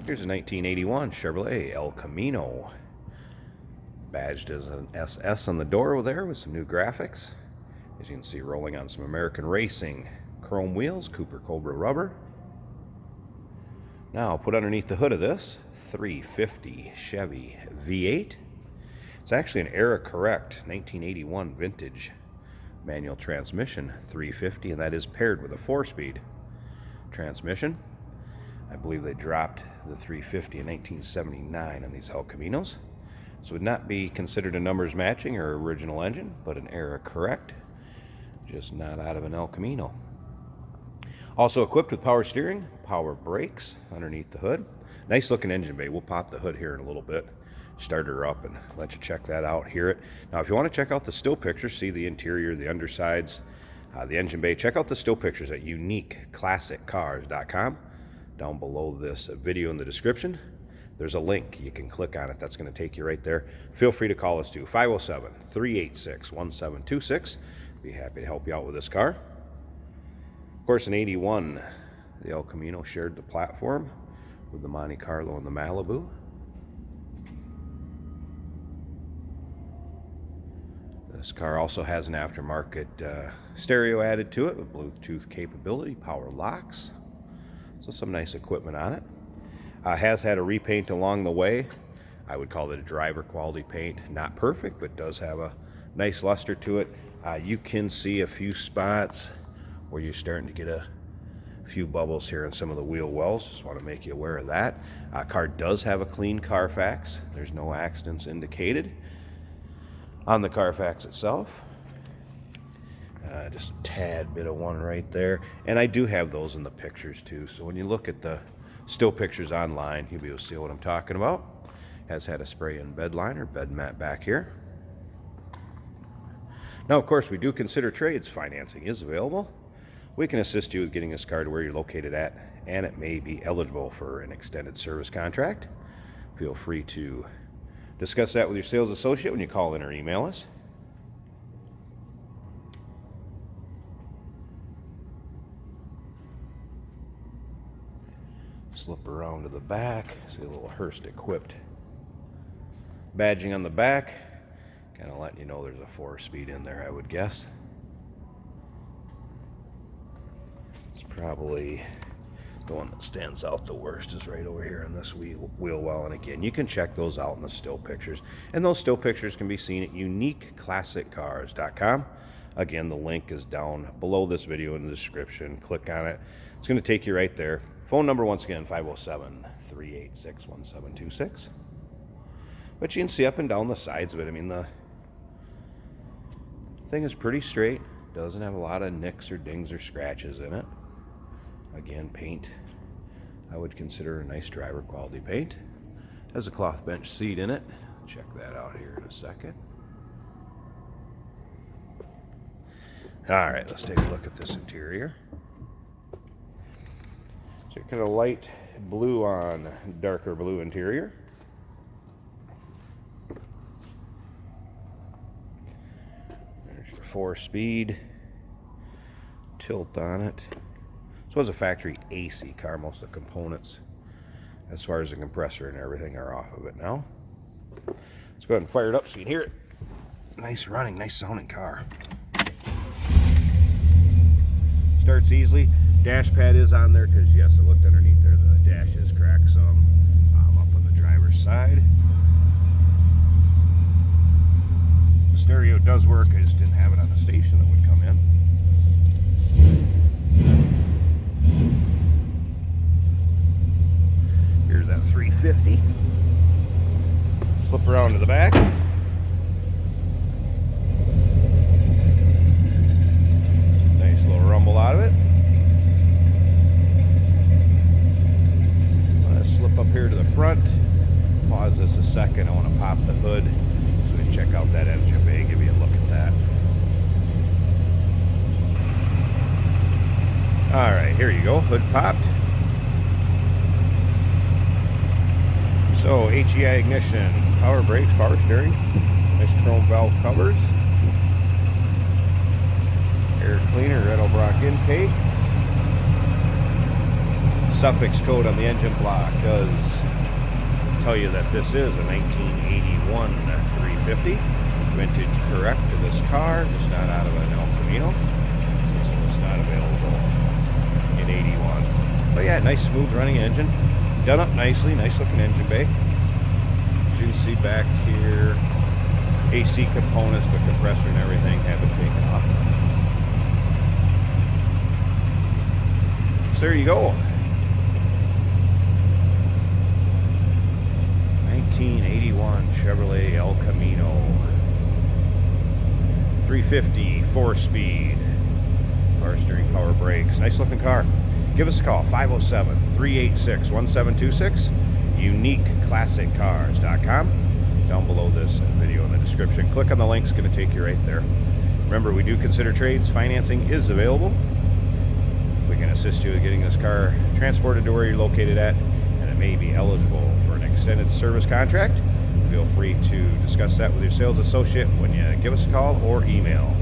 Here's a 1981 Chevrolet El Camino, badged as an SS on the door there with some new graphics. As you can see, rolling on some American Racing chrome wheels, Cooper Cobra rubber. Now I'll put underneath the hood of this 350 Chevy V8. It's actually an era correct 1981 vintage manual transmission 350, and that is paired with a 4-speed transmission. I believe they dropped the 350 in 1979 on these El Caminos, so it would not be considered a numbers matching or original engine, but an era correct, just not out of an El Camino. Also equipped with power steering, power brakes underneath the hood. Nice looking engine bay. We'll pop the hood here in a little bit, start her up, and let you check that out, hear it. Now if you want to check out the still pictures, see the interior, the undersides, the engine bay, check out the still pictures at uniqueclassiccars.com. Down below this video in the description, there's a link. You can click on it. That's going to take you right there. Feel free to call us too, 507-386-1726. Be happy to help you out with this car. Of course, in 81, the El Camino shared the platform with the Monte Carlo and the Malibu. This car also has an aftermarket stereo added to it with Bluetooth capability, power locks. So some nice equipment on it. Has had a repaint along the way. I would call it a driver quality paint. Not perfect, but does have a nice luster to it. You can see a few spots where you're starting to get a few bubbles here in some of the wheel wells. Just want to make you aware of that. Car does have a clean Carfax. There's no accidents indicated on the Carfax itself. Just a tad bit of one right there. And I do have those in the pictures too. So when you look at the still pictures online, you'll be able to see what I'm talking about. Has had a spray-in bed liner, bed mat back here. Now, of course, we do consider trades. Financing is available. We can assist you with getting this car to where you're located at, and it may be eligible for an extended service contract. Feel free to discuss that with your sales associate when you call in or email us. Slip around to the back. See a little Hearst equipped badging on the back. Kind of letting you know there's a 4-speed in there, I would guess. It's probably the one that stands out the worst is right over here on this wheel well. And again, you can check those out in the still pictures. And those still pictures can be seen at uniqueclassiccars.com. Again, the link is down below this video in the description. Click on it. It's going to take you right there. Phone number, once again, 507-386-1726. But you can see up and down the sides of it. I mean, the thing is pretty straight. Doesn't have a lot of nicks or dings or scratches in it. Again, paint I would consider a nice driver quality paint. Has a cloth bench seat in it. Check that out here in a second. All right, let's take a look at this interior. So kind of light blue on darker blue interior. There's your 4-speed tilt on it. So it's a factory AC car. Most of the components, as far as the compressor and everything, are off of it now. Let's go ahead and fire it up so you can hear it. Nice running, nice sounding car. Starts easily. Dash pad is on there because, yes, I looked underneath there. The dash is cracked some up on the driver's side. The stereo does work. I just didn't have it on the station that would come in. Here's that 350. Slip around to the back. Nice little rumble out of it. I'm going to slip up here to the front. Pause this a second. I want to pop the hood so we can check out that engine bay, give you a look at that. Alright, here you go. Hood popped. So, HEI ignition, power brakes, power steering, nice chrome valve covers, air cleaner, Red Brock intake, Suffix code on the engine block does tell you that this is a 1981 350. Vintage correct to this car, just not out of an El Camino, since it was not available in 81. But yeah, nice smooth running engine. Done up nicely, nice looking engine bay. As you can see back here, AC components, the compressor and everything have been taken off. So there you go. 1981 Chevrolet El Camino 350 4-speed, power steering, power brakes. Nice looking car. Give us a call, 507-386-1726, uniqueclassiccars.com. Down below this video in the description. Click on the link, it's going to take you right there. Remember, we do consider trades. Financing is available. We can assist you with getting this car transported to where you're located at, and it may be eligible for an extended service contract. Feel free to discuss that with your sales associate when you give us a call or email.